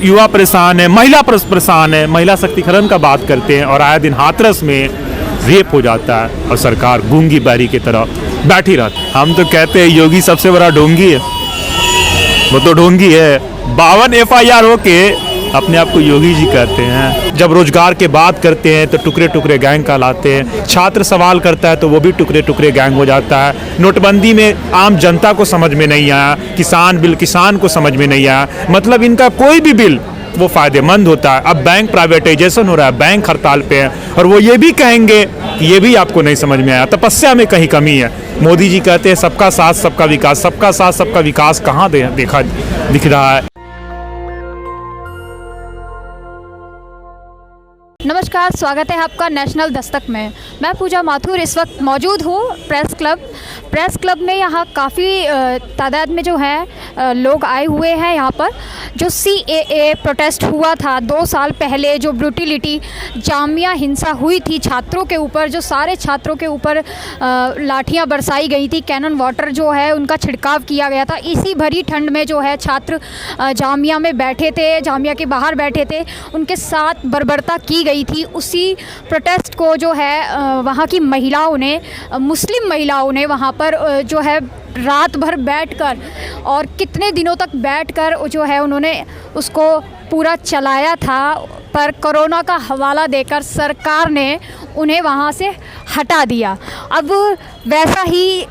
युवा परेशान है, महिला परेशान है, महिला शक्तिकरण का बात करते हैं और आए दिन हाथरस में रेप हो जाता है और सरकार गूंगी बहरी की तरह बैठी रहती है। हम तो कहते हैं योगी सबसे बड़ा ढोंगी है, वो तो ढोंगी है। 52 FIR होके अपने आप को योगी जी कहते हैं। जब रोजगार के बात करते हैं तो टुकड़े टुकड़े गैंग कहलाते हैं। छात्र सवाल करता है तो वो भी टुकड़े टुकड़े गैंग हो जाता है। नोटबंदी में आम जनता को समझ में नहीं आया, किसान को समझ में नहीं आया। मतलब इनका कोई भी बिल वो फायदेमंद होता है। अब बैंक प्राइवेटाइजेशन हो रहा है, बैंक हड़ताल पे है और वो ये भी कहेंगे कि ये भी आपको नहीं समझ में आया, तपस्या में कहीं कमी है। मोदी जी कहते हैं सबका साथ सबका विकास, सबका साथ सबका विकास कहाँ दिख रहा है। नमस्कार, स्वागत है आपका नेशनल दस्तक में। मैं पूजा माथुर इस वक्त मौजूद हूँ प्रेस क्लब में। यहाँ काफ़ी तादाद में जो है लोग आए हुए हैं। यहाँ पर जो CAA प्रोटेस्ट हुआ था 2 साल पहले, जो ब्रूटिलिटी जामिया हिंसा हुई थी छात्रों के ऊपर, जो सारे छात्रों के ऊपर लाठियाँ बरसाई गई थी, कैनन वाटर जो है उनका छिड़काव किया गया था। इसी भरी ठंड में जो है छात्र जामिया में बैठे थे, जामिया के बाहर बैठे थे, उनके साथ बर्बरता की गई थी। उसी प्रोटेस्ट को जो है वहाँ की महिलाओं ने, मुस्लिम महिलाओं ने वहाँ पर जो है रात भर बैठकर और कितने दिनों तक बैठकर जो है उन्होंने उसको पूरा चलाया था। पर कोरोना का हवाला देकर सरकार ने उन्हें वहाँ से हटा दिया। अब वैसा ही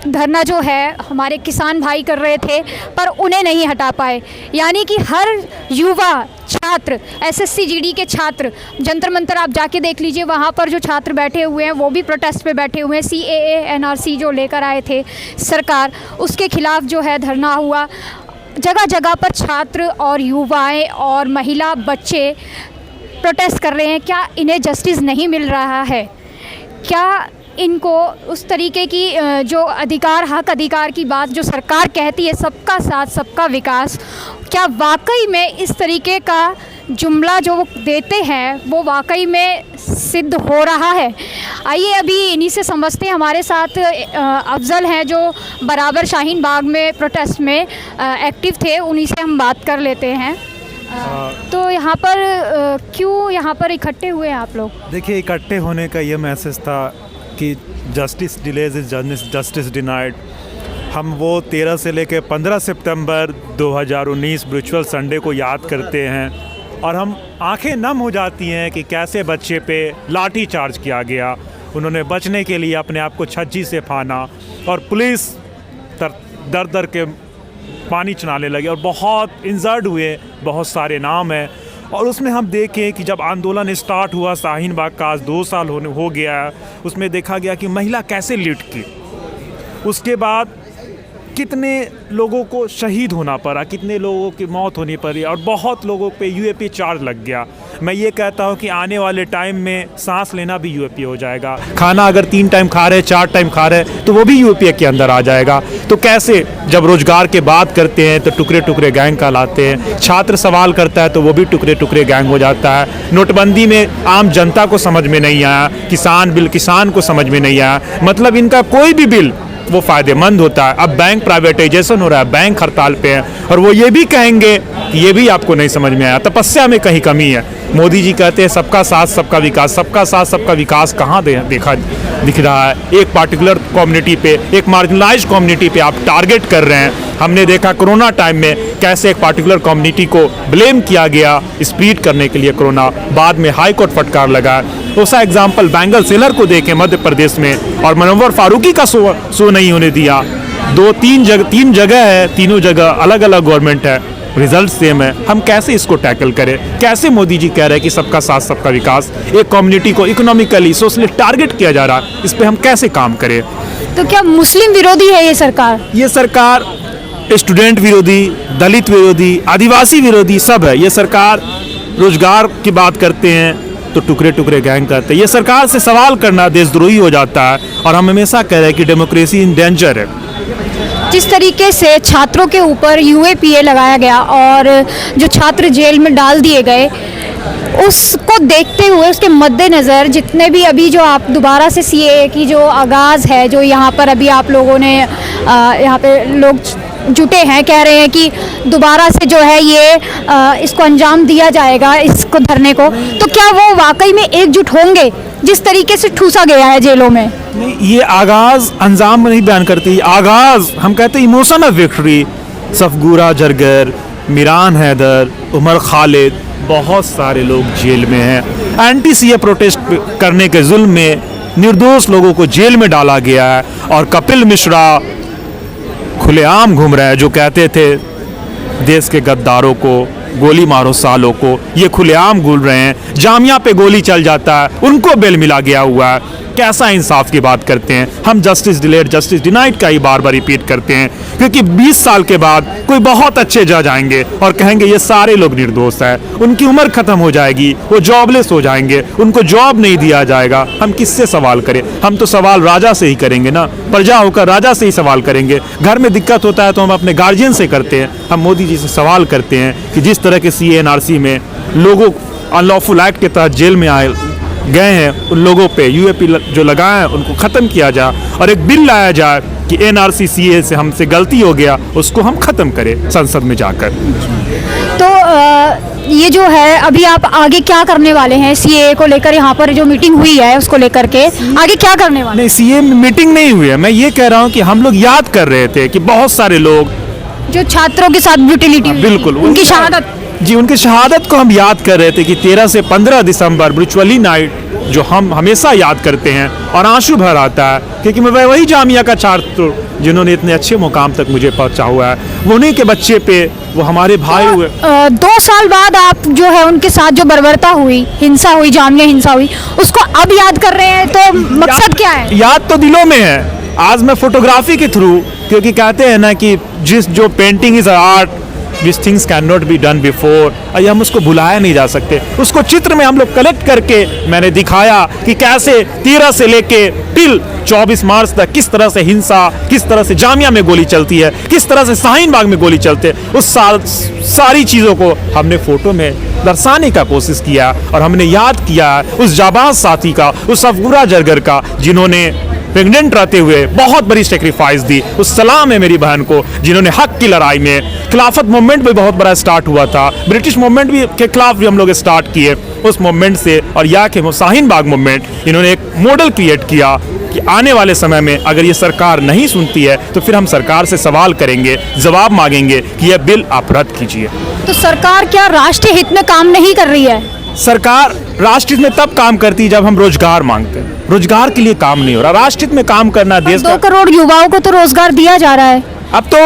धरना जो है हमारे किसान भाई कर रहे थे पर उन्हें नहीं हटा पाए। यानी कि हर युवा छात्र, SSC GD के छात्र, जंतर मंतर आप जाके देख लीजिए, वहाँ पर जो छात्र बैठे हुए हैं वो भी प्रोटेस्ट पे बैठे हुए हैं। CAA NRC जो लेकर आए थे सरकार, उसके खिलाफ जो है धरना हुआ। जगह जगह पर छात्र और युवाएं और महिला बच्चे प्रोटेस्ट कर रहे हैं। क्या इन्हें जस्टिस नहीं मिल रहा है? क्या इनको उस तरीके की जो हक अधिकार की बात जो सरकार कहती है, सबका साथ सबका विकास, क्या वाकई में इस तरीके का जुमला जो वो देते हैं वो वाकई में सिद्ध हो रहा है? आइए अभी इन्हीं से समझते हैं। हमारे साथ अफजल हैं जो बराबर शाहीन बाग में प्रोटेस्ट में एक्टिव थे, उन्हीं से हम बात कर लेते हैं। तो यहाँ पर क्यों यहाँ पर इकट्ठे हुए हैं आप लोग? देखिए, इकट्ठे होने का ये मैसेज था कि justice delays is justice denied. हम वो 13 से लेकर 15 सितंबर 2019 वर्चुअल संडे को याद करते हैं और हम आंखें नम हो जाती हैं कि कैसे बच्चे पे लाठी चार्ज किया गया। उन्होंने बचने के लिए अपने आप को छज्जी से फाना और पुलिस दर के पानी चलाने लगे और बहुत इंजर्ड हुए, बहुत सारे नाम हैं। और उसमें हम देखें कि जब आंदोलन स्टार्ट हुआ शाहीन बाग का, आज 2 साल हो गया, उसमें देखा गया कि महिला कैसे लिट की। उसके बाद कितने लोगों को शहीद होना पड़ा, कितने लोगों की मौत होनी पड़ी और बहुत लोगों पे UAP चार्ज लग गया। मैं ये कहता हूँ कि आने वाले टाइम में सांस लेना भी UAP हो जाएगा। खाना अगर 3 टाइम खा रहे, 4 टाइम खा रहे तो वो भी UAP के अंदर आ जाएगा। तो कैसे जब रोजगार के बात करते हैं तो टुकड़े टुकड़े गैंग कहलाते हैं। छात्र सवाल करता है तो वो भी टुकड़े टुकड़े गैंग हो जाता है। नोटबंदी में आम जनता को समझ में नहीं आया, किसान को समझ में नहीं आया। मतलब इनका कोई भी बिल वो फायदेमंद होता है। अब बैंक प्राइवेटाइजेशन हो रहा है, बैंक हड़ताल पे है और वो ये भी कहेंगे कि ये भी आपको नहीं समझ में आया, तपस्या में कहीं कमी है। मोदी जी कहते हैं सबका साथ सबका विकास, सबका साथ सबका विकास कहाँ दिख रहा है? एक पार्टिकुलर कम्युनिटी पे, एक मार्जिनलाइज्ड कम्युनिटी पे आप टारगेट कर रहे हैं। हमने देखा कोरोना टाइम में कैसे एक पार्टिकुलर कम्युनिटी को ब्लेम किया गया स्प्लिट करने के लिए कोरोना, बाद में हाई कोर्ट फटकार लगा। दूसरा एग्जाम्पल बैंगल सेलर को देखें मध्य प्रदेश में, और मनोवर फारूकी का शो नहीं होने दिया। 3 जगह है, तीनों जगह अलग अलग गवर्नमेंट है, रिजल्ट सेम है। हम कैसे इसको टैकल करें? कैसे मोदी जी कह रहे हैं कि सबका साथ सबका विकास, एक कम्युनिटी को इकोनॉमिकली सोशली टारगेट किया जा रहा है, इस पे हम कैसे काम करें? तो क्या मुस्लिम विरोधी है ये सरकार? ये सरकार स्टूडेंट विरोधी, दलित विरोधी, आदिवासी विरोधी सब है। ये सरकार रोजगार की बात करते हैं तो टुकड़े टुकड़े गैंग करते हैं। ये सरकार से सवाल करना देशद्रोही हो जाता है और हम हमेशा कह रहे हैं कि डेमोक्रेसी इन डेंजर है। जिस तरीके से छात्रों के ऊपर UAPA लगाया गया और जो छात्र जेल में डाल दिए गए, उसको देखते हुए, उसके मद्देनज़र जितने भी अभी जो आप दोबारा से CAA की जो आगाज़ है, जो यहाँ पर अभी आप लोगों ने यहाँ पे लोग जुटे हैं, कह रहे हैं कि दोबारा से जो है ये इसको अंजाम दिया जाएगा, इसको धरने को, तो क्या वो वाकई में एकजुट होंगे जिस तरीके से ठूसा गया है जेलों में? नहीं, ये आगाज अंजाम नहीं बयान करती, आगाज हम कहते हैं emotion of victory. Safoora Zargar, Meeran Haider, Umar Khalid, बहुत सारे लोग जेल में हैं। एंटी सीए प्रोटेस्ट करने के जुल्म में निर्दोष लोगों को जेल में डाला गया है। और कपिल मिश्रा खुलेआम घूम रहे हैं, जो कहते थे देश के गद्दारों को गोली मारो सालों को, ये खुलेआम घूम रहे हैं। जामिया पे गोली चल जाता है, उनको बेल मिला गया हुआ है। कैसा इंसाफ की बात करते हैं हम? जस्टिस डिलेड जस्टिस डिनाइड का ही बार बार रिपीट करते हैं, क्योंकि 20 साल के बाद कोई बहुत अच्छे जज आएंगे और कहेंगे ये सारे लोग निर्दोष हैं, उनकी उम्र खत्म हो जाएगी, वो जॉबलेस हो जाएंगे, उनको जॉब नहीं दिया जाएगा। हम किससे सवाल करें? हम तो सवाल राजा से ही करेंगे ना, प्रजा होकर राजा से ही सवाल करेंगे। घर में दिक्कत होता है तो हम अपने गार्जियन से करते हैं, हम मोदी जी से सवाल करते हैं कि जिस तरह के CA/NRC में लोगों अनलॉफुल एक्ट के तहत जेल में आए गए हैं, उन लोगों पे UAP जो लगाए हैं उनको ख़त्म किया जाए और एक बिल लाया जाए कि NRC CA से हमसे गलती हो गया, उसको हम ख़त्म करें संसद में जाकर। तो ये जो है अभी आप आगे क्या करने वाले हैं CA को लेकर? यहाँ पर जो मीटिंग हुई है उसको लेकर के आगे क्या करने वाले? नहीं, CA मीटिंग नहीं हुई है। मैं ये कह रहा हूँ कि हम लोग याद कर रहे थे कि बहुत सारे लोग जो छात्रों के साथ ब्रूटलिटी, बिल्कुल उनकी शहादत, जी उनकी शहादत को हम याद कर रहे थे कि 13 से 15 दिसंबर ब्रूचुअली नाइट जो हम हमेशा याद करते हैं और आंसू भर आता है, क्योंकि मैं वही जामिया का छात्र जिन्होंने इतने अच्छे मुकाम तक मुझे पहुंचा हुआ है, वो उन्हीं के बच्चे पे वो हमारे भाई हुए। 2 साल बाद आप जो है उनके साथ जो बर्बरता हुई, हिंसा हुई, जामिया हिंसा हुई, उसको अब याद कर रहे हैं, तो मकसद क्या है? याद तो दिलों में है। आज मैं फोटोग्राफी के थ्रू, क्योंकि कहते हैं ना कि जो painting is art which things can not be done before, और हम उसको भुलाया नहीं जा सकते। उसको चित्र में हम लोग कलेक्ट करके मैंने दिखाया कि कैसे 13 से लेके टिल 24 मार्च तक किस तरह से हिंसा, किस तरह से जामिया में गोली चलती है, किस तरह से शाहीन बाग में गोली चलते हैं। उस सारी चीज़ों को हमने फोटो में दर्शाने का कोशिश किया और हमने याद किया उस जाबाज साथी का, उस सफगुरा जरगर का, जिन्होंने प्रेग्नेंट रहते हुए बहुत बड़ी सेक्रीफाइस दी। उस सलाम है मेरी बहन को, जिन्होंने हक की लड़ाई में, खिलाफत मूवमेंट भी बहुत बड़ा स्टार्ट हुआ था, ब्रिटिश मूवमेंट भी के खिलाफ भी हम लोग स्टार्ट किए उस मूवमेंट से, और या के शाहीन बाग मूवमेंट, इन्होंने एक मॉडल क्रिएट किया कि आने वाले समय में अगर ये सरकार नहीं सुनती है तो फिर हम सरकार से सवाल करेंगे, जवाब मांगेंगे कि यह बिल आप रद्द कीजिए। तो सरकार क्या राष्ट्रीय हित में काम नहीं कर रही है? सरकार राष्ट्र हित में तब काम करती है जब हम रोजगार मांगते हैं। रोजगार के लिए काम नहीं हो रहा। राष्ट्र हित में काम करना देश 2 करोड़ युवाओं को तो रोजगार दिया जा रहा है, अब तो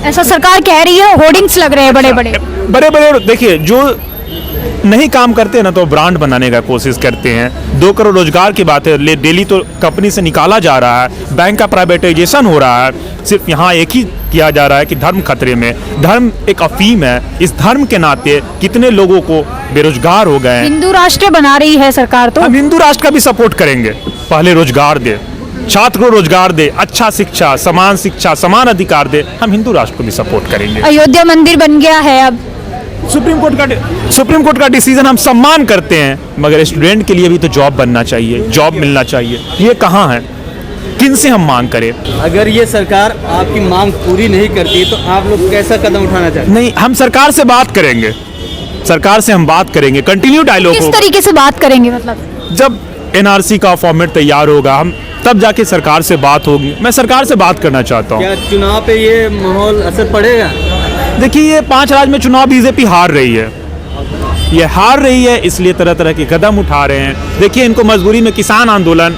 ऐसा सरकार कह रही है, होर्डिंग्स लग रहे हैं बड़े बड़े। देखिए, जो नहीं काम करते हैं ना तो ब्रांड बनाने का कोशिश करते हैं। 2 करोड़ रोजगार की बात है, डेली तो कंपनी से निकाला जा रहा है, बैंक का प्राइवेटाइजेशन हो रहा है। सिर्फ यहाँ एक ही किया जा रहा है कि धर्म खतरे में। धर्म एक अफीम है, इस धर्म के नाते कितने लोगों को बेरोजगार हो गए हैं। हिंदू राष्ट्र बना रही है सरकार, तो हम हिंदू राष्ट्र का भी सपोर्ट करेंगे। पहले रोजगार दे, छात्र को रोजगार दे, अच्छा शिक्षा, समान अधिकार दे, हम हिंदू राष्ट्र को भी सपोर्ट करेंगे। अयोध्या मंदिर बन गया है, अब सुप्रीम कोर्ट का डिसीजन हम सम्मान करते हैं, मगर स्टूडेंट के लिए भी तो जॉब बनना चाहिए, जॉब मिलना चाहिए। ये कहाँ है? किन से हम मांग करें? अगर ये सरकार आपकी मांग पूरी नहीं करती तो आप लोग कैसा कदम उठाना चाहते हैं? नहीं, हम सरकार से बात करेंगे, सरकार से हम बात करेंगे, कंटिन्यू डायलॉग किस होगा। तरीके से बात करेंगे? मतलब जब NRC का फॉर्मेट तैयार होगा, हम तब जाके सरकार से बात होगी। मैं सरकार से बात करना चाहता हूँ। क्या चुनाव पे ये माहौल असर पड़ेगा? देखिए, ये 5 राज्य में चुनाव BJP हार रही है। ये हार रही है इसलिए तरह तरह के कदम उठा रहे हैं। देखिए, इनको मजबूरी में किसान आंदोलन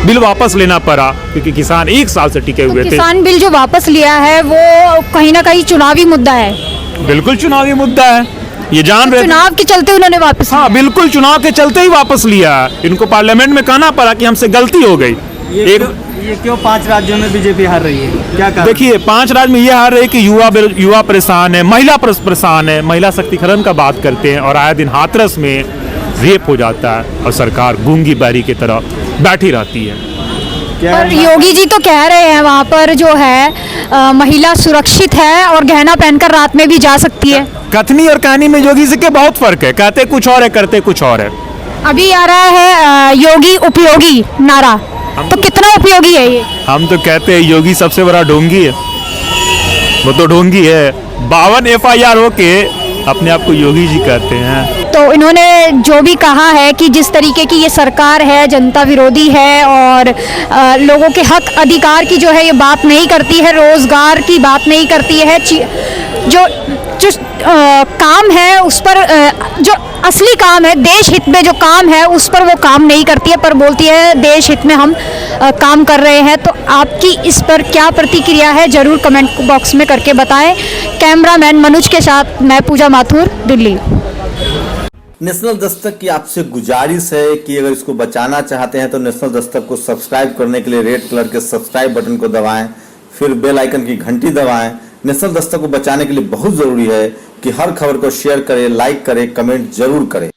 बिल वापस लेना पड़ा, क्योंकि किसान 1 साल से टिके हुए थे। किसान बिल जो वापस लिया है वो कहीं ना कहीं चुनावी मुद्दा है। बिल्कुल चुनावी मुद्दा है, ये जान रहे थे। चुनाव के चलते उन्होंने वापस हाँ, बिल्कुल चुनाव के चलते ही वापस लिया है। इनको पार्लियामेंट में कहना पड़ा कि हमसे गलती हो गई। ये क्यों 5 राज्यों में बीजेपी हार रही है? क्या कारण? देखिए, 5 राज्य में ये हार रही है कि युवा परेशान है, महिला परेशान है। महिला शक्तिकरण का बात करते हैं और आए दिन हाथरस में रेप हो जाता है और सरकार गूंगी बैरी की तरह बैठी रहती है। पर योगी जी तो कह रहे हैं वहाँ पर जो है महिला सुरक्षित है और गहना पहनकर रात में भी जा सकती है। कथनी और कहानी में योगी जी के बहुत फर्क है। कहते कुछ और है, करते कुछ और है। अभी आ रहा है योगी उपयोगी नारा, तो कितना उपयोगी है ये? हम तो कहते हैं योगी सबसे बड़ा ढोंगी है। वो तो ढोंगी है। 52 FIR होके अपने आप को योगी जी कहते हैं। तो इन्होंने जो भी कहा है कि जिस तरीके की ये सरकार है जनता विरोधी है और लोगों के हक अधिकार की जो है ये बात नहीं करती है, रोज़गार की बात नहीं करती है, जो जो काम है उस पर जो असली काम है देश हित में जो काम है उस पर वो काम नहीं करती है, पर बोलती है देश हित में हम काम कर रहे हैं। तो आपकी इस पर क्या प्रतिक्रिया है ज़रूर कमेंट बॉक्स में करके बताएं। कैमरामैन मनोज के साथ मैं पूजा माथुर, दिल्ली। नेशनल दस्तक की आपसे गुजारिश है कि अगर इसको बचाना चाहते हैं तो नेशनल दस्तक को सब्सक्राइब करने के लिए रेड कलर के सब्सक्राइब बटन को दबाएं, फिर बेल आइकन की घंटी दबाएं। नेशनल दस्तक को बचाने के लिए बहुत जरूरी है कि हर खबर को शेयर करें, लाइक करें, कमेंट जरूर करें।